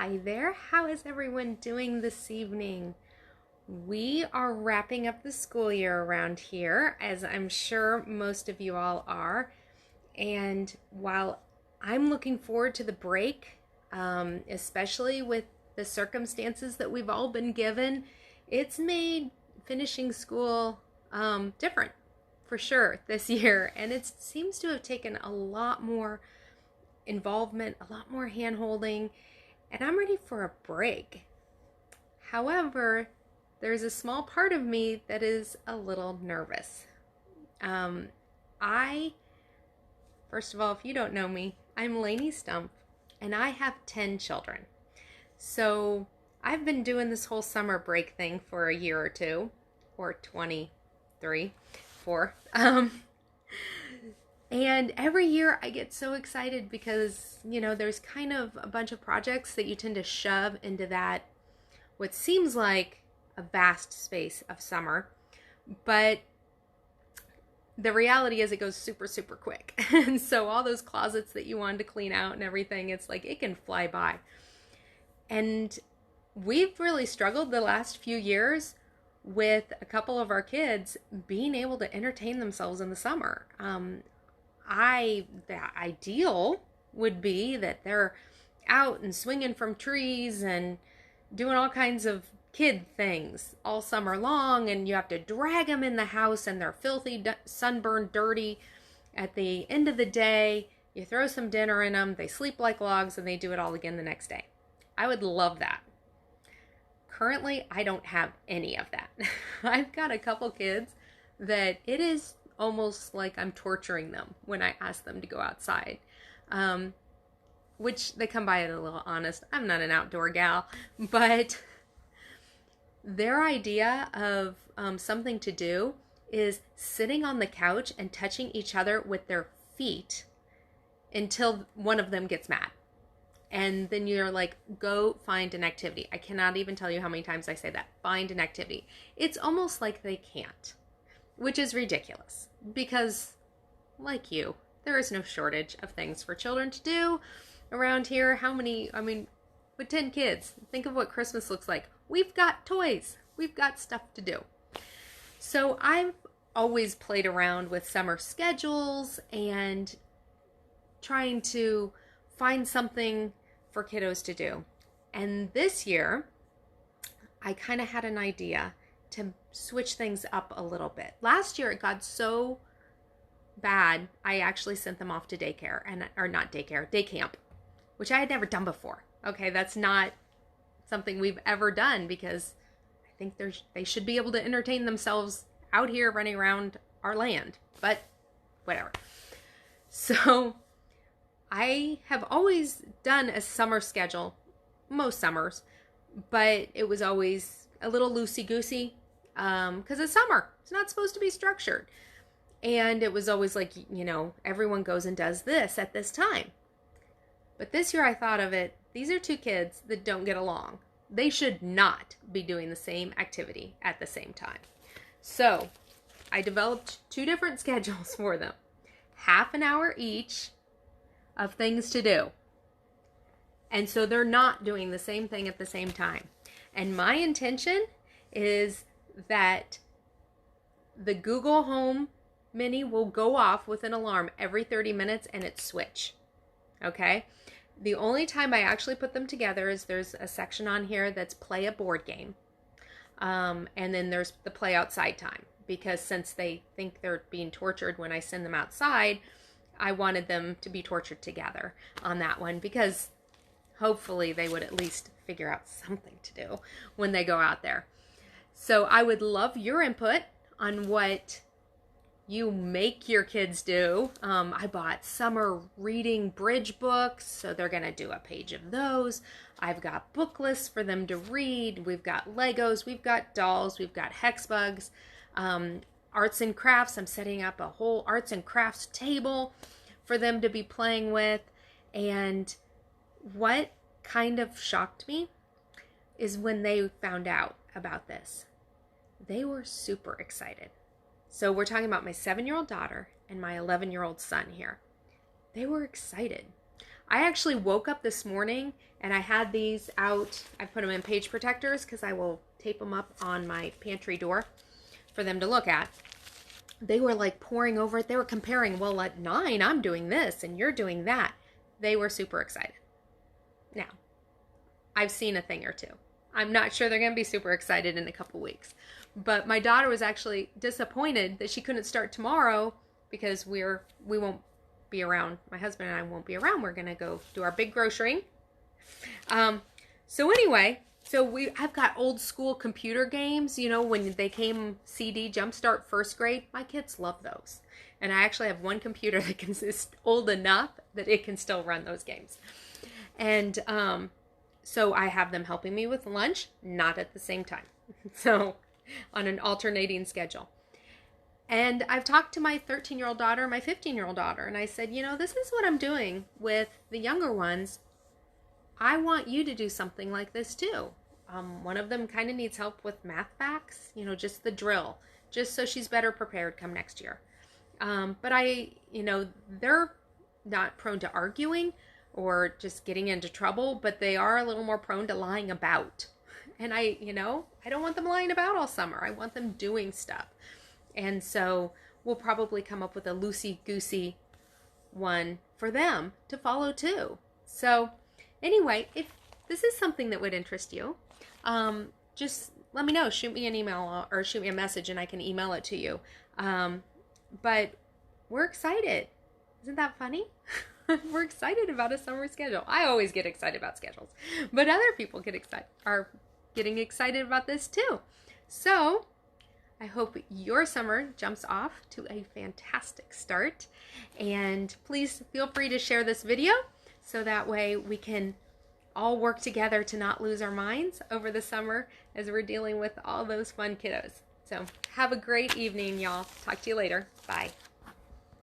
Hi there. How is everyone doing this evening? We are wrapping up the school year around here, as I'm sure most of you all are. And while I'm looking forward to the break, especially with the circumstances that we've all been given, it's made finishing school different for sure this year. And it seems to have taken a lot more involvement, a lot more hand holding, and I'm ready for a break. However, there's a small part of me that is a little nervous. I, first of all, if you don't know me, I'm Lainey Stump, and I have 10 children. So I've been doing this whole summer break thing for a year or two, or 23, 4. And every year I get so excited because, there's kind of a bunch of projects that you tend to shove into that, what seems like a vast space of summer. But the reality is it goes super, super quick. And so all those closets that you wanted to clean out and everything, it's like it can fly by. And we've really struggled the last few years with a couple of our kids being able to entertain themselves in the summer. The ideal would be that they're out and swinging from trees and doing all kinds of kid things all summer long, and you have to drag them in the house and they're filthy, sunburned, dirty. At the end of the day, you throw some dinner in them, they sleep like logs, and they do it all again the next day. I would love that. Currently, I don't have any of that. I've got a couple kids that it is almost like I'm torturing them when I ask them to go outside. Which they come by it a little honest. I'm not an outdoor gal, but their idea of something to do is sitting on the couch and touching each other with their feet until one of them gets mad. And then you're like, go find an activity. I cannot even tell you how many times I say that. Find an activity. It's almost like they can't, which is ridiculous because, like you, there is no shortage of things for children to do around here. With 10 kids, think of what Christmas looks like. We've got toys. We've got stuff to do. So I've always played around with summer schedules and trying to find something for kiddos to do. And this year, I kind of had an idea to switch things up a little bit. Last year, it got so bad, I actually sent them off to day camp, which I had never done before. Okay, that's not something we've ever done because I think they should be able to entertain themselves out here running around our land, but whatever. So I have always done a summer schedule, most summers, but it was always a little loosey-goosey because it's summer. It's not supposed to be structured. And it was always like, everyone goes and does this at this time. But this year I thought of it, these are two kids that don't get along. They should not be doing the same activity at the same time. So I developed 2 different schedules for them. Half an hour each of things to do. And so they're not doing the same thing at the same time. And my intention is that the Google Home Mini will go off with an alarm every 30 minutes and it switch. Okay? The only time I actually put them together is there's a section on here that's play a board game. And then there's the play outside time. Because since they think they're being tortured when I send them outside, I wanted them to be tortured together on that one because hopefully they would at least figure out something to do when they go out there. So I would love your input on what you make your kids do. I bought summer reading bridge books, so they're going to do a page of those. I've got book lists for them to read. We've got Legos, we've got dolls, we've got hex bugs. Arts and crafts. I'm setting up a whole arts and crafts table for them to be playing with. And what kind of shocked me is when they found out about this. They were super excited. So we're talking about my 7-year-old daughter and my 11-year-old son here. They were excited. I actually woke up this morning and I had these out. I put them in page protectors because I will tape them up on my pantry door for them to look at. They were like poring over it. They were comparing, well, at 9, I'm doing this and you're doing that. They were super excited. Now, I've seen a thing or two. I'm not sure they're going to be super excited in a couple weeks. But my daughter was actually disappointed that she couldn't start tomorrow because we won't be around. My husband and I won't be around. We're going to go do our big grocerying. So anyway, I've got old school computer games, you know, when they came CD Jumpstart first grade. My kids love those. And I actually have one computer that is old enough that it can still run those games. And so I have them helping me with lunch, not at the same time. So on an alternating schedule. And I've talked to my 13-year-old daughter, my 15-year-old daughter, and I said, you know, this is what I'm doing with the younger ones. I want you to do something like this too. One of them kind of needs help with math facts, you know, just the drill, just so she's better prepared come next year. But they're not prone to arguing or just getting into trouble, but they are a little more prone to lying about. And I don't want them lying about all summer. I want them doing stuff. And so we'll probably come up with a loosey-goosey one for them to follow too. So anyway, if this is something that would interest you, just let me know. Shoot me an email or shoot me a message and I can email it to you. But we're excited. Isn't that funny? We're excited about a summer schedule. I always get excited about schedules, but other people are getting excited about this too. So I hope your summer jumps off to a fantastic start. And please feel free to share this video so that way we can all work together to not lose our minds over the summer as we're dealing with all those fun kiddos. So have a great evening, y'all. Talk to you later. Bye.